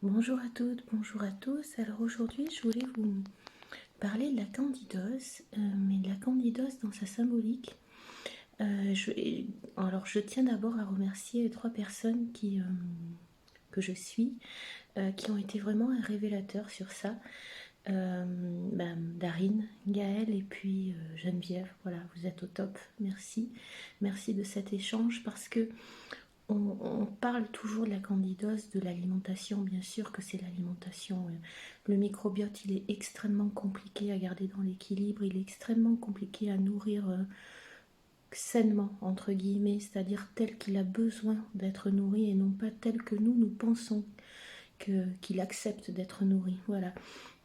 Bonjour à toutes, bonjour à tous. Alors aujourd'hui, je voulais vous parler de la candidose, mais de la candidose dans sa symbolique. Alors je tiens d'abord à remercier les trois personnes que je suis, qui ont été vraiment un révélateur sur ça. Darine, Gaëlle et puis Geneviève, voilà, vous êtes au top, merci. Merci de cet échange parce que on parle toujours de la candidose, de l'alimentation, bien sûr que c'est l'alimentation. Le microbiote, il est extrêmement compliqué à garder dans l'équilibre, il est extrêmement compliqué à nourrir sainement, entre guillemets, c'est-à-dire tel qu'il a besoin d'être nourri et non pas tel que nous pensons qu'il accepte d'être nourri. Voilà.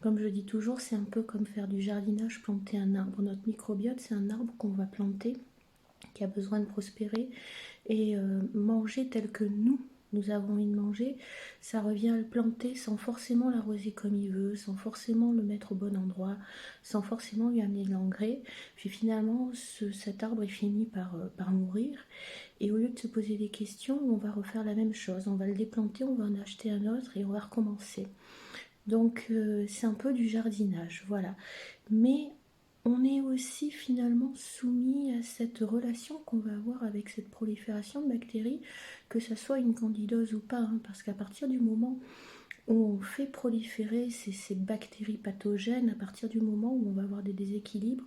Comme je dis toujours, c'est un peu comme faire du jardinage, planter un arbre. Notre microbiote, c'est un arbre qu'on va planter, qui a besoin de prospérer, et manger tel que nous avons envie de manger, ça revient à le planter sans forcément l'arroser comme il veut, sans forcément le mettre au bon endroit, sans forcément lui amener de l'engrais. Puis finalement, cet arbre est fini par mourir. Et au lieu de se poser des questions, on va refaire la même chose. On va le déplanter, on va en acheter un autre et on va recommencer. Donc c'est un peu du jardinage, voilà. Mais on est aussi finalement soumis à cette relation qu'on va avoir avec cette prolifération de bactéries, que ça soit une candidose ou pas, hein, parce qu'à partir du moment où on fait proliférer ces bactéries pathogènes, à partir du moment où on va avoir des déséquilibres,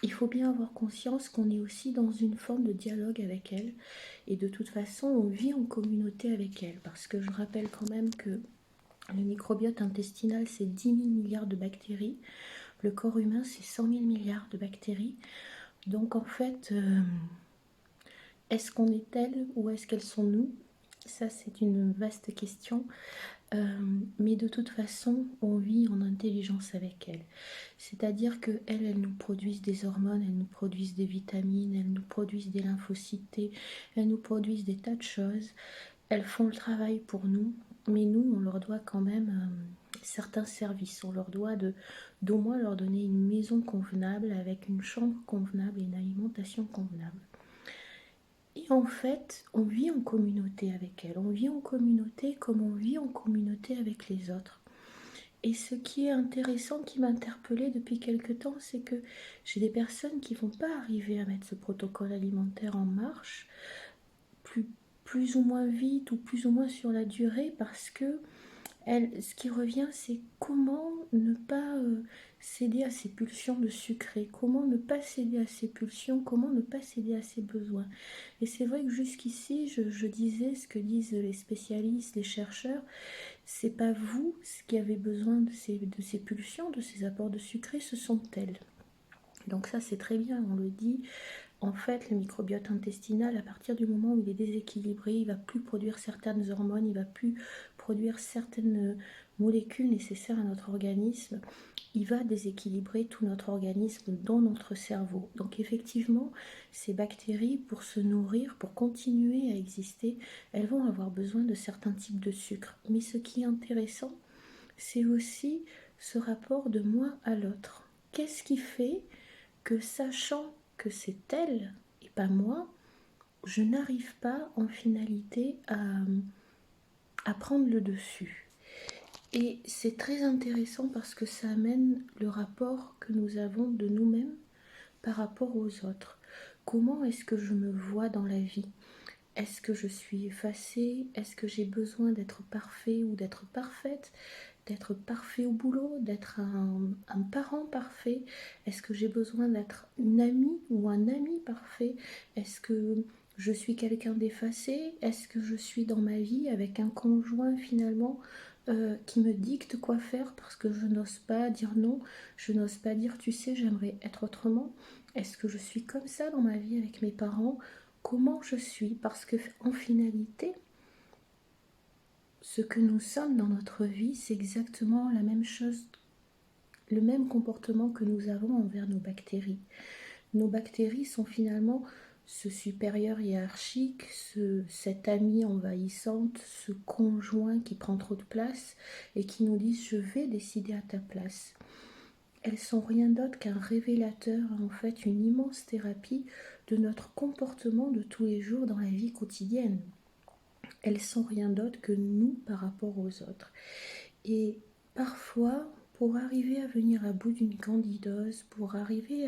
il faut bien avoir conscience qu'on est aussi dans une forme de dialogue avec elles, et de toute façon on vit en communauté avec elles, parce que je rappelle quand même que le microbiote intestinal, c'est 10 000 milliards de bactéries. Le corps humain, c'est 100 000 milliards de bactéries. Donc en fait, est-ce qu'on est elles ou est-ce qu'elles sont nous? Ça, c'est une vaste question. Mais de toute façon, on vit en intelligence avec elles. C'est-à-dire qu'elles nous produisent des hormones, elles nous produisent des vitamines, elles nous produisent des lymphocytes T, elles nous produisent des tas de choses. Elles font le travail pour nous, mais nous, on leur doit quand même certains services. On leur doit d'au moins leur donner une maison convenable, avec une chambre convenable et une alimentation convenable. Et en fait, on vit en communauté avec elles. On vit en communauté comme on vit en communauté avec les autres. Et ce qui est intéressant, qui m'a interpellée depuis quelque temps, c'est que j'ai des personnes qui ne vont pas arriver à mettre ce protocole alimentaire en marche, plus, plus ou moins vite ou plus ou moins sur la durée, parce que ce qui revient, c'est comment ne pas céder à ses pulsions de sucré, comment ne pas céder à ses pulsions, comment ne pas céder à ses besoins. Et c'est vrai que jusqu'ici, je disais ce que disent les spécialistes, les chercheurs, c'est pas vous ce qui avez besoin de ces pulsions, de ces apports de sucré, ce sont elles. Donc ça c'est très bien, on le dit. En fait, le microbiote intestinal, à partir du moment où il est déséquilibré, il ne va plus produire certaines hormones, il ne va plus produire certaines molécules nécessaires à notre organisme. Il va déséquilibrer tout notre organisme dans notre cerveau. Donc effectivement, ces bactéries, pour se nourrir, pour continuer à exister, elles vont avoir besoin de certains types de sucre. Mais ce qui est intéressant, c'est aussi ce rapport de moi à l'autre. Qu'est-ce qui fait que, sachant que c'est elle et pas moi, je n'arrive pas en finalité à prendre le dessus? Et c'est très intéressant parce que ça amène le rapport que nous avons de nous-mêmes par rapport aux autres. Comment est-ce que je me vois dans la vie? Est-ce que je suis effacée? Est-ce que j'ai besoin d'être parfait ou d'être parfaite? D'être parfait au boulot? D'être un parent parfait? Est-ce que j'ai besoin d'être une amie ou un ami parfait? Est-ce que je suis quelqu'un d'effacé? Est-ce que je suis dans ma vie avec un conjoint finalement qui me dicte quoi faire parce que je n'ose pas dire non, je n'ose pas dire tu sais j'aimerais être autrement? Est-ce que je suis comme ça dans ma vie avec mes parents? Comment je suis? Parce que en finalité, ce que nous sommes dans notre vie, c'est exactement la même chose, le même comportement que nous avons envers nos bactéries. Nos bactéries sont finalement ce supérieur hiérarchique, cette amie envahissante, ce conjoint qui prend trop de place et qui nous dit je vais décider à ta place. Elles sont rien d'autre qu'un révélateur, en fait une immense thérapie de notre comportement de tous les jours dans la vie quotidienne. elles sont rien d'autre que nous par rapport aux autres. Et parfois, pour arriver à venir à bout d'une candidose, pour arriver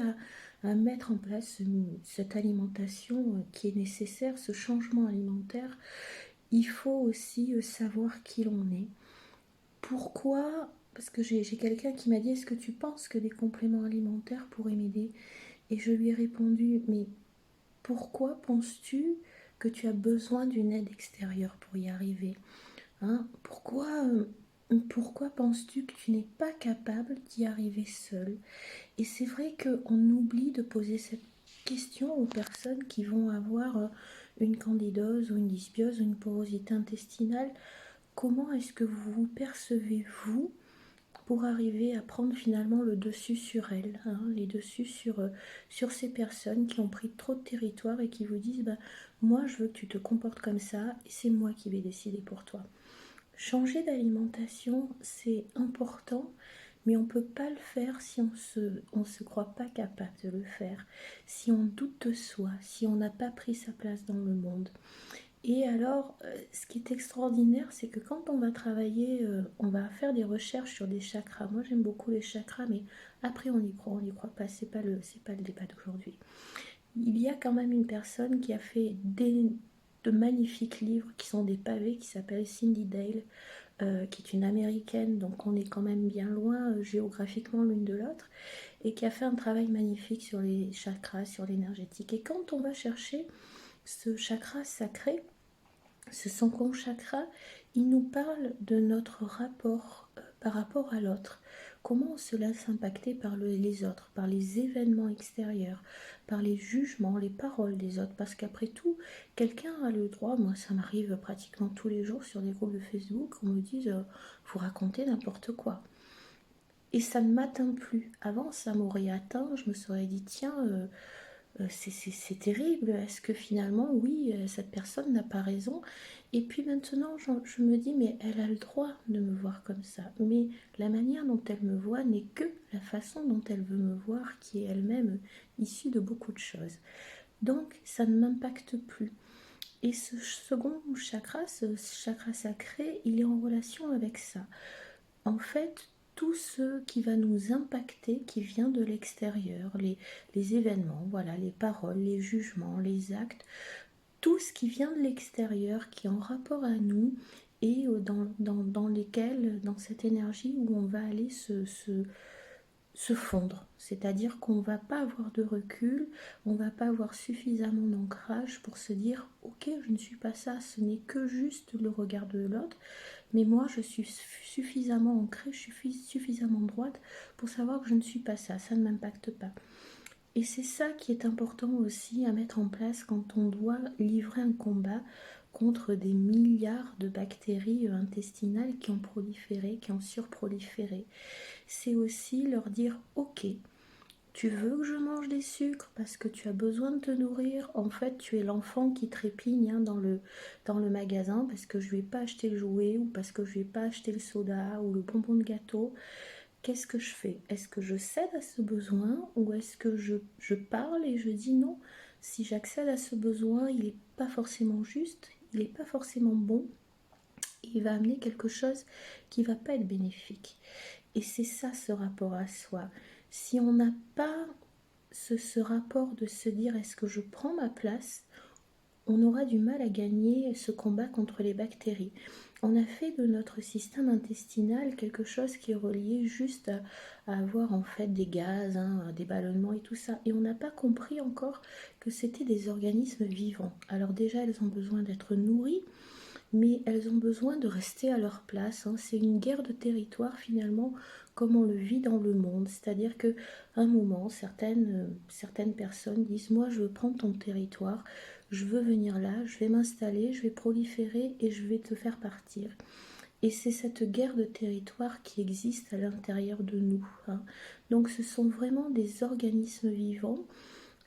à mettre en place cette alimentation qui est nécessaire, ce changement alimentaire, il faut aussi savoir qui l'on est. Pourquoi? Parce que j'ai quelqu'un qui m'a dit, est-ce que tu penses que des compléments alimentaires pourraient m'aider? Et je lui ai répondu, mais pourquoi penses-tu que tu as besoin d'une aide extérieure pour y arriver? Hein? Pourquoi penses-tu que tu n'es pas capable d'y arriver seul? Et c'est vrai qu'on oublie de poser cette question aux personnes qui vont avoir une candidose ou une dysbiose ou une porosité intestinale. Comment est-ce que vous vous percevez, vous, pour arriver à prendre finalement le dessus sur elles, hein, les dessus sur ces personnes qui ont pris trop de territoire et qui vous disent bah, moi je veux que tu te comportes comme ça et c'est moi qui vais décider pour toi. Changer d'alimentation, c'est important, mais on ne peut pas le faire si on se croit pas capable de le faire, si on doute de soi, si on n'a pas pris sa place dans le monde. Et alors, ce qui est extraordinaire, c'est que quand on va travailler, on va faire des recherches sur des chakras. Moi, j'aime beaucoup les chakras, mais après, on n'y croit pas. C'est pas le débat d'aujourd'hui. Il y a quand même une personne qui a fait de magnifiques livres qui sont des pavés, qui s'appelle Cindy Dale, qui est une américaine, donc on est quand même bien loin géographiquement l'une de l'autre, et qui a fait un travail magnifique sur les chakras, sur l'énergétique. Et quand on va chercher ce chakra sacré, ce Sankhon chakra, il nous parle de notre rapport par rapport à l'autre. Comment on se laisse impacter par les autres, par les événements extérieurs, par les jugements, les paroles des autres. Parce qu'après tout, quelqu'un a le droit, moi ça m'arrive pratiquement tous les jours sur des groupes de Facebook, on me dise vous racontez n'importe quoi. Et ça ne m'atteint plus. Avant, ça m'aurait atteint, je me serais dit tiens, c'est terrible, est-ce que finalement, oui, cette personne n'a pas raison? Et puis maintenant, je me dis, mais elle a le droit de me voir comme ça. Mais la manière dont elle me voit n'est que la façon dont elle veut me voir, qui est elle-même issue de beaucoup de choses. Donc, ça ne m'impacte plus. Et ce second chakra, ce chakra sacré, il est en relation avec ça. En fait, tout ce qui va nous impacter, qui vient de l'extérieur, les événements, voilà, les paroles, les jugements, les actes, tout ce qui vient de l'extérieur, qui est en rapport à nous et dans lesquels, dans cette énergie où on va aller se fondre. C'est-à-dire qu'on ne va pas avoir de recul, on ne va pas avoir suffisamment d'ancrage pour se dire ok, je ne suis pas ça, ce n'est que juste le regard de l'autre, mais moi je suis suffisamment ancrée, je suis suffisamment droite pour savoir que je ne suis pas ça, ça ne m'impacte pas. Et c'est ça qui est important aussi à mettre en place quand on doit livrer un combat contre des milliards de bactéries intestinales qui ont proliféré, qui ont surproliféré. C'est aussi leur dire ok, tu veux que je mange des sucres parce que tu as besoin de te nourrir. En fait, tu es l'enfant qui trépigne dans le magasin parce que je ne vais pas acheter le jouet ou parce que je ne vais pas acheter le soda ou le bonbon de gâteau. Qu'est-ce que je fais? Est-ce que je cède à ce besoin ou est-ce que je parle et je dis non? Si j'accède à ce besoin, il n'est pas forcément juste, il n'est pas forcément bon, il va amener quelque chose qui ne va pas être bénéfique. Et c'est ça ce rapport à soi. Si on n'a pas ce rapport de se dire est-ce que je prends ma place, on aura du mal à gagner ce combat contre les bactéries. On a fait de notre système intestinal quelque chose qui est relié juste à avoir en fait des gaz, hein, des ballonnements et tout ça. Et on n'a pas compris encore que c'était des organismes vivants. Alors déjà, elles ont besoin d'être nourries, mais elles ont besoin de rester à leur place. Hein. C'est une guerre de territoire finalement, comme on le vit dans le monde. C'est-à-dire qu'à un moment, certaines personnes disent moi je veux prendre ton territoire, je veux venir là, je vais m'installer, je vais proliférer et je vais te faire partir. Et c'est cette guerre de territoire qui existe à l'intérieur de nous. Hein. Donc ce sont vraiment des organismes vivants.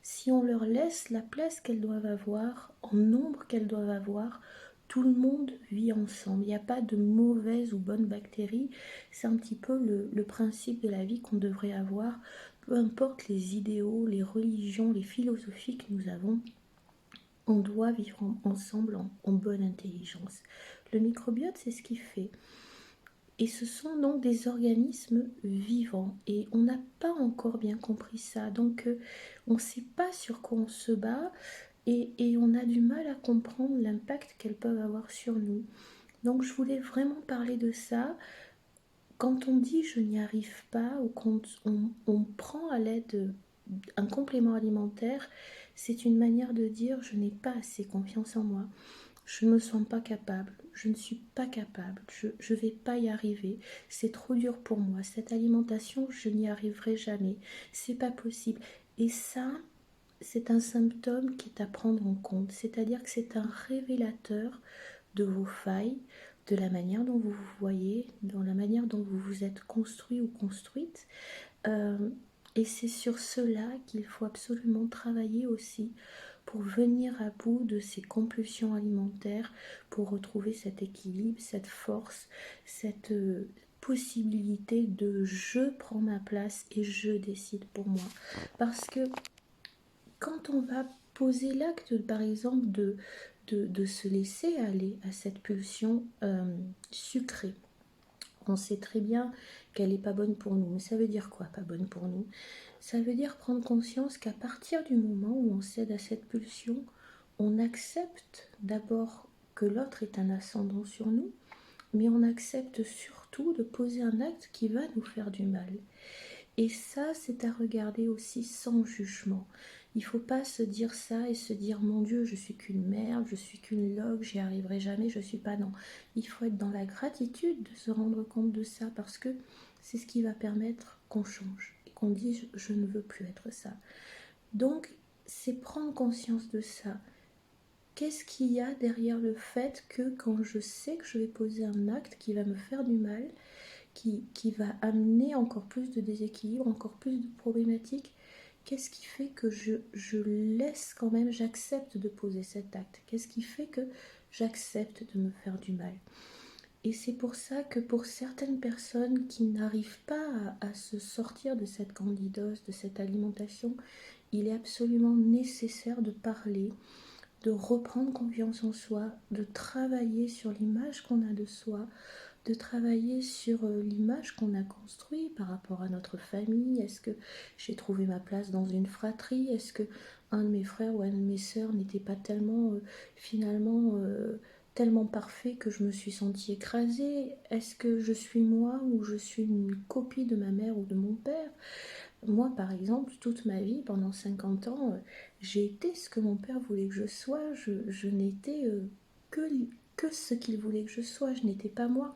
Si on leur laisse la place qu'elles doivent avoir, en nombre qu'elles doivent avoir, tout le monde vit ensemble. Il n'y a pas de mauvaises ou bonnes bactéries. C'est un petit peu le principe de la vie qu'on devrait avoir, peu importe les idéaux, les religions, les philosophies que nous avons. On doit vivre ensemble en bonne intelligence. Le microbiote, c'est ce qu'il fait. Et ce sont donc des organismes vivants. Et on n'a pas encore bien compris ça. Donc, on ne sait pas sur quoi on se bat. Et on a du mal à comprendre l'impact qu'elles peuvent avoir sur nous. Donc, je voulais vraiment parler de ça. Quand on dit je n'y arrive pas ou quand on prend à l'aide un complément alimentaire, c'est une manière de dire je n'ai pas assez confiance en moi, je ne me sens pas capable, je ne suis pas capable, je ne vais pas y arriver, c'est trop dur pour moi, cette alimentation, je n'y arriverai jamais, c'est pas possible. Et ça, c'est un symptôme qui est à prendre en compte, c'est-à-dire que c'est un révélateur de vos failles, de la manière dont vous vous voyez, dans la manière dont vous vous êtes construit ou construite. Et c'est sur cela qu'il faut absolument travailler aussi pour venir à bout de ces compulsions alimentaires, pour retrouver cet équilibre, cette force, cette possibilité de je prends ma place et je décide pour moi. Parce que quand on va poser l'acte, par exemple, de se laisser aller à cette pulsion sucrée, on sait très bien qu'elle n'est pas bonne pour nous. Mais ça veut dire quoi, pas bonne pour nous? Ça veut dire prendre conscience qu'à partir du moment où on cède à cette pulsion, on accepte d'abord que l'autre est un ascendant sur nous, mais on accepte surtout de poser un acte qui va nous faire du mal. Et ça, c'est à regarder aussi sans jugement. Il ne faut pas se dire ça et se dire mon Dieu, je suis qu'une merde, je suis qu'une loque, j'y arriverai jamais, je suis pas. Non. Il faut être dans la gratitude de se rendre compte de ça parce que c'est ce qui va permettre qu'on change et qu'on dise je ne veux plus être ça. Donc, c'est prendre conscience de ça. Qu'est-ce qu'il y a derrière le fait que quand je sais que je vais poser un acte qui va me faire du mal, qui va amener encore plus de déséquilibre, encore plus de problématiques, qu'est-ce qui fait que je laisse quand même, j'accepte de poser cet acte? Qu'est-ce qui fait que j'accepte de me faire du mal? Et c'est pour ça que pour certaines personnes qui n'arrivent pas à se sortir de cette candidose, de cette alimentation, il est absolument nécessaire de parler, de reprendre confiance en soi, de travailler sur l'image qu'on a de soi, de travailler sur l'image qu'on a construite par rapport à notre famille. Est-ce que j'ai trouvé ma place dans une fratrie? Est-ce que un de mes frères ou une de mes sœurs n'était pas tellement finalement tellement parfait que je me suis sentie écrasée? Est-ce que je suis moi ou je suis une copie de ma mère ou de mon père? Moi, par exemple, toute ma vie, pendant 50 ans, j'ai été ce que mon père voulait que je sois. Je n'étais que, que ce qu'il voulait que je sois. Je n'étais pas moi.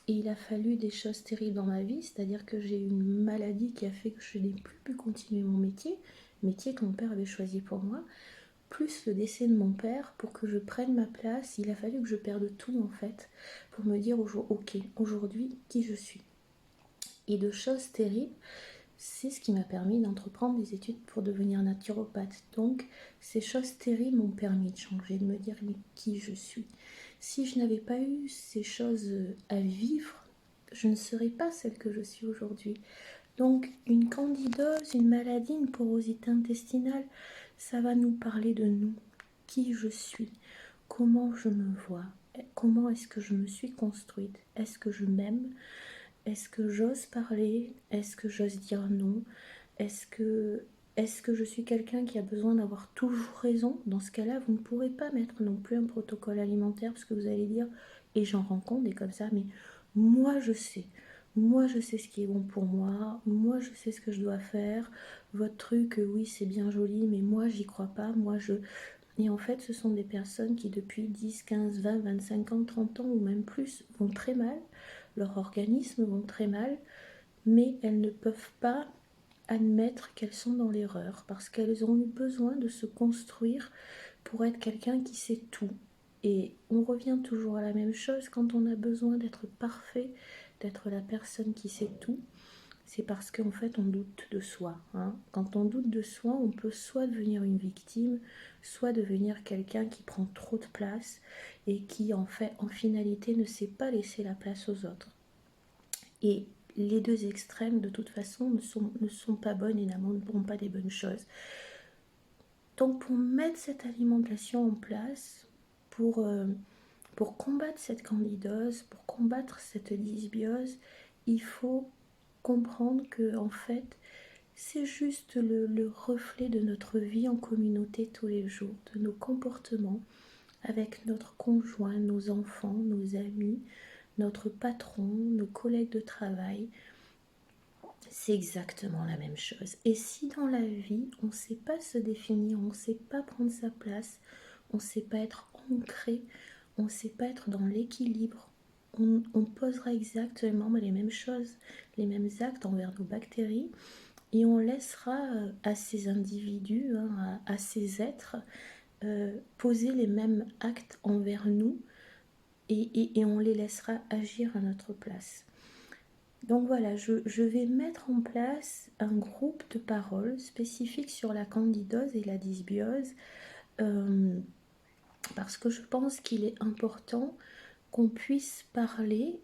Et il a fallu des choses terribles dans ma vie, c'est-à-dire que j'ai eu une maladie qui a fait que je n'ai plus pu continuer mon métier que mon père avait choisi pour moi, plus le décès de mon père pour que je prenne ma place. Il a fallu que je perde tout en fait, pour me dire ok, aujourd'hui, qui je suis. Et de choses terribles, c'est ce qui m'a permis d'entreprendre des études pour devenir naturopathe. Donc, ces choses terribles m'ont permis de changer, de me dire mais qui je suis. Si je n'avais pas eu ces choses à vivre, je ne serais pas celle que je suis aujourd'hui. Donc, une candidose, une maladie, une porosité intestinale, ça va nous parler de nous, qui je suis, comment je me vois, comment est-ce que je me suis construite, est-ce que je m'aime, est-ce que j'ose parler? Est-ce que j'ose dire non? Est-ce que je suis quelqu'un qui a besoin d'avoir toujours raison? Dans ce cas-là, vous ne pourrez pas mettre non plus un protocole alimentaire parce que vous allez dire, et j'en rencontre des comme ça, mais moi je sais. Moi je sais ce qui est bon pour moi. Moi je sais ce que je dois faire. Votre truc, oui, c'est bien joli, mais moi j'y crois pas. Et en fait, ce sont des personnes qui depuis 10, 15, 20, 25 ans, 30 ans ou même plus vont très mal, leur organisme vont très mal, mais elles ne peuvent pas admettre qu'elles sont dans l'erreur parce qu'elles ont eu besoin de se construire pour être quelqu'un qui sait tout. Et on revient toujours à la même chose quand on a besoin d'être parfait, d'être la personne qui sait tout. C'est parce qu'en fait on doute de soi. Quand on doute de soi, on peut soit devenir une victime, soit devenir quelqu'un qui prend trop de place et qui en fait en finalité ne sait pas laisser la place aux autres. Et les deux extrêmes de toute façon ne sont pas bonnes et n'amèneront pas des bonnes choses. Donc pour mettre cette alimentation en place, pour, euh, pour combattre cette candidose, pour combattre cette dysbiose, il faut comprendre que en fait, c'est juste le reflet de notre vie en communauté tous les jours, de nos comportements avec notre conjoint, nos enfants, nos amis, notre patron, nos collègues de travail. C'est exactement la même chose. Et si dans la vie, on ne sait pas se définir, on ne sait pas prendre sa place, on ne sait pas être ancré, on ne sait pas être dans l'équilibre, on posera exactement les mêmes choses, les mêmes actes envers nos bactéries, et on laissera à ces individus, à ces êtres, poser les mêmes actes envers nous, et on les laissera agir à notre place. Donc voilà, je vais mettre en place un groupe de paroles spécifiques sur la candidose et la dysbiose, euh, parce que je pense qu'il est important qu'on puisse parler,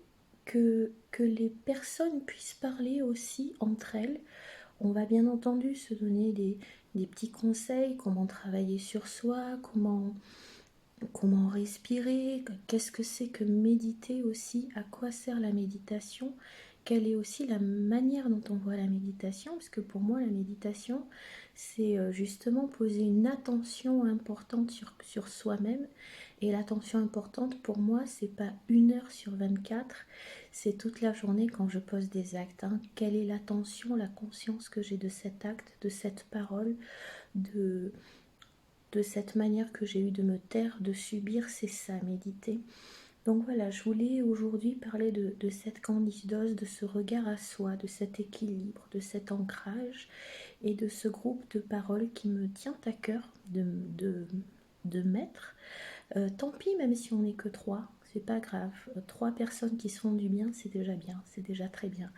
que les personnes puissent parler aussi entre elles. On va bien entendu se donner des petits conseils, comment travailler sur soi, comment respirer, qu'est-ce que c'est que méditer aussi, à quoi sert la méditation, quelle est aussi la manière dont on voit la méditation, parce que pour moi la méditation c'est justement poser une attention importante sur soi-même, et l'attention importante pour moi c'est pas 1 heure sur 24, c'est toute la journée quand je pose des actes, hein. Quelle est l'attention, la conscience que j'ai de cet acte, de cette parole, de cette manière que j'ai eue de me taire, de subir, c'est ça, méditer. Donc voilà, je voulais aujourd'hui parler de cette candidose, de ce regard à soi, de cet équilibre, de cet ancrage et de ce groupe de paroles qui me tient à cœur de mettre. Tant pis, même si on n'est que 3, c'est pas grave. 3 personnes qui se font du bien, c'est déjà bien, c'est déjà très bien.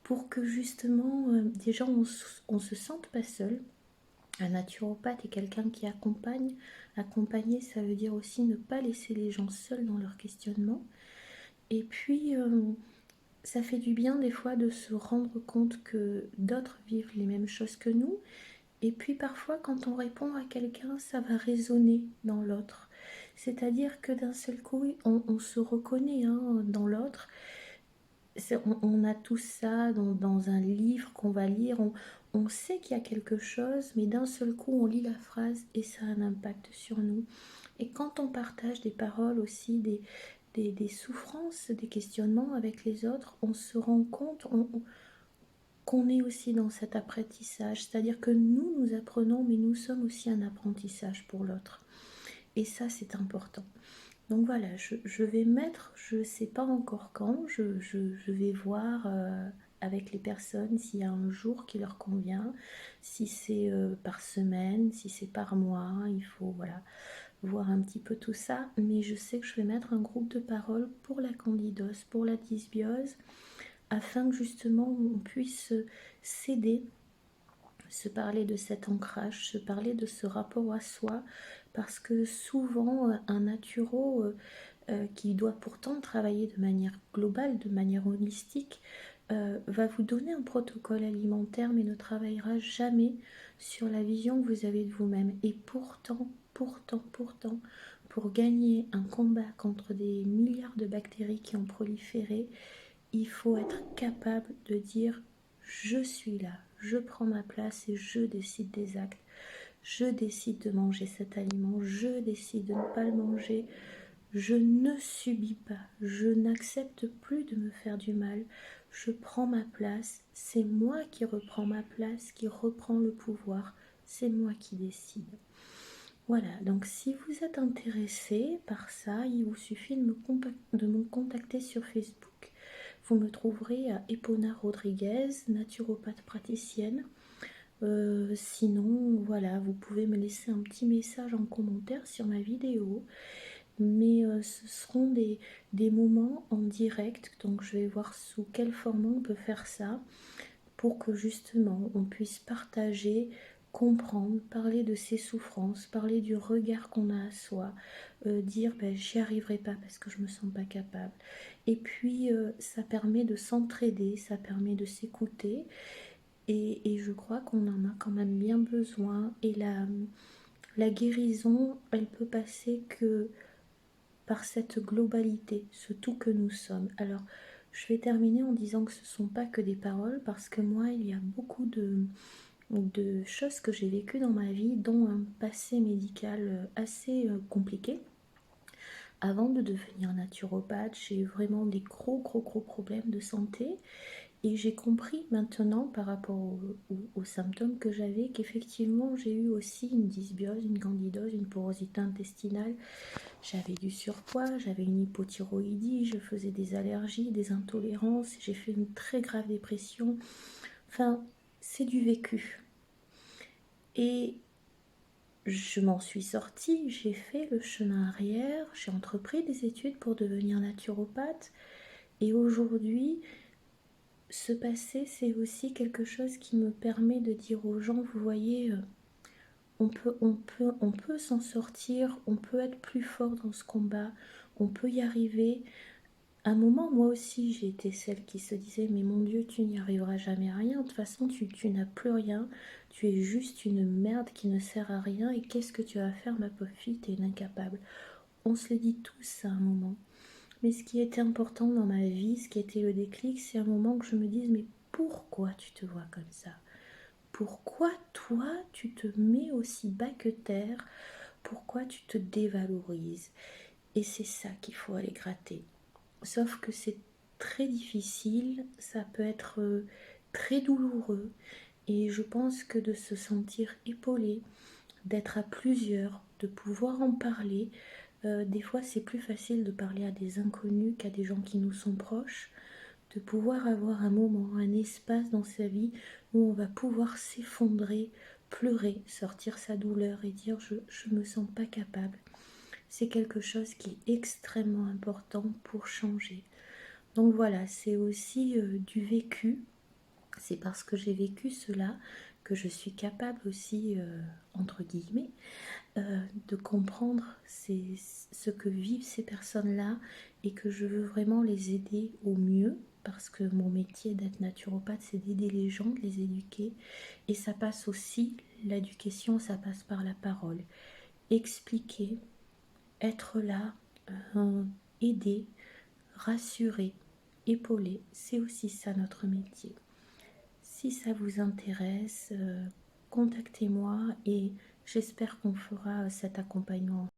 Pour que justement, déjà, on se sente pas seul. Un naturopathe est quelqu'un qui accompagne. Accompagner, ça veut dire aussi ne pas laisser les gens seuls dans leur questionnement. Et puis, ça fait du bien des fois de se rendre compte que d'autres vivent les mêmes choses que nous. Et puis parfois, quand on répond à quelqu'un, ça va résonner dans l'autre. C'est-à-dire que d'un seul coup, on se reconnaît, hein, dans l'autre. On a tout ça dans un livre qu'on va lire, on sait qu'il y a quelque chose, mais d'un seul coup on lit la phrase et ça a un impact sur nous. Et quand on partage des paroles aussi, des souffrances, des questionnements avec les autres, on se rend compte qu'on est aussi dans cet apprentissage, c'est-à-dire que nous apprenons, mais nous sommes aussi un apprentissage pour l'autre. Et ça c'est important. Donc voilà, je vais mettre, je ne sais pas encore quand, je vais voir avec les personnes s'il y a un jour qui leur convient, si c'est par semaine, si c'est par mois, il faut voilà, voir un petit peu tout ça. Mais je sais que je vais mettre un groupe de parole pour la candidose, pour la dysbiose, afin que justement on puisse s'aider, se parler de cet ancrage, se parler de ce rapport à soi, parce que souvent un naturo qui doit pourtant travailler de manière globale, de manière holistique, va vous donner un protocole alimentaire, mais ne travaillera jamais sur la vision que vous avez de vous-même. Et pourtant, pour gagner un combat contre des milliards de bactéries qui ont proliféré, il faut être capable de dire je suis là, je prends ma place et je décide des actes. Je décide de manger cet aliment, je décide de ne pas le manger, je ne subis pas, je n'accepte plus de me faire du mal, je prends ma place, c'est moi qui reprends ma place, qui reprend le pouvoir, c'est moi qui décide. Voilà, donc si vous êtes intéressé par ça, il vous suffit de me contacter sur Facebook. Vous me trouverez à Epona Rodriguez, naturopathe praticienne. Sinon, voilà, vous pouvez me laisser un petit message en commentaire sur ma vidéo. Mais ce seront des moments en direct, donc je vais voir sous quel format on peut faire ça pour que justement on puisse partager, comprendre, parler de ses souffrances, parler du regard qu'on a à soi, dire ben, j'y arriverai pas parce que je me sens pas capable. Et puis ça permet de s'entraider, ça permet de s'écouter. Et je crois qu'on en a quand même bien besoin. Et la guérison, elle peut passer que par cette globalité, ce tout que nous sommes. Alors, je vais terminer en disant que ce ne sont pas que des paroles, parce que moi, il y a beaucoup de choses que j'ai vécues dans ma vie, dont un passé médical assez compliqué. Avant de devenir naturopathe, j'ai eu vraiment des gros problèmes de santé. Et j'ai compris maintenant par rapport aux symptômes que j'avais qu'effectivement j'ai eu aussi une dysbiose, une candidose, une porosité intestinale. J'avais du surpoids, j'avais une hypothyroïdie, je faisais des allergies, des intolérances, j'ai fait une très grave dépression. Enfin, c'est du vécu. Et je m'en suis sortie, j'ai fait le chemin arrière, j'ai entrepris des études pour devenir naturopathe. Et aujourd'hui, ce passé, c'est aussi quelque chose qui me permet de dire aux gens, vous voyez, on peut s'en sortir, on peut être plus fort dans ce combat, on peut y arriver. À un moment, moi aussi, j'ai été celle qui se disait, mais mon Dieu, tu n'y arriveras jamais à rien. De toute façon, tu n'as plus rien. Tu es juste une merde qui ne sert à rien. Et qu'est-ce que tu vas faire, ma pauvre fille? Tu es une incapable. On se le dit tous à un moment. Mais ce qui était important dans ma vie, ce qui était le déclic, c'est un moment que je me dise, mais pourquoi tu te vois comme ça? Pourquoi toi, tu te mets aussi bas que terre? Pourquoi tu te dévalorises? Et c'est ça qu'il faut aller gratter. Sauf que c'est très difficile, ça peut être très douloureux. Et je pense que de se sentir épaulé, d'être à plusieurs, de pouvoir en parler, des fois c'est plus facile de parler à des inconnus qu'à des gens qui nous sont proches, de pouvoir avoir un moment, un espace dans sa vie où on va pouvoir s'effondrer, pleurer, sortir sa douleur et dire je me sens pas capable. C'est quelque chose qui est extrêmement important pour changer. Donc voilà, c'est aussi du vécu. C'est parce que j'ai vécu cela que je suis capable aussi, entre guillemets, de comprendre ce que vivent ces personnes-là et que je veux vraiment les aider au mieux parce que mon métier d'être naturopathe, c'est d'aider les gens, de les éduquer. Et ça passe aussi, l'éducation, ça passe par la parole. Expliquer, être là, euh, aider, rassurer, épauler, c'est aussi ça notre métier. Si ça vous intéresse, contactez-moi et j'espère qu'on fera cet accompagnement.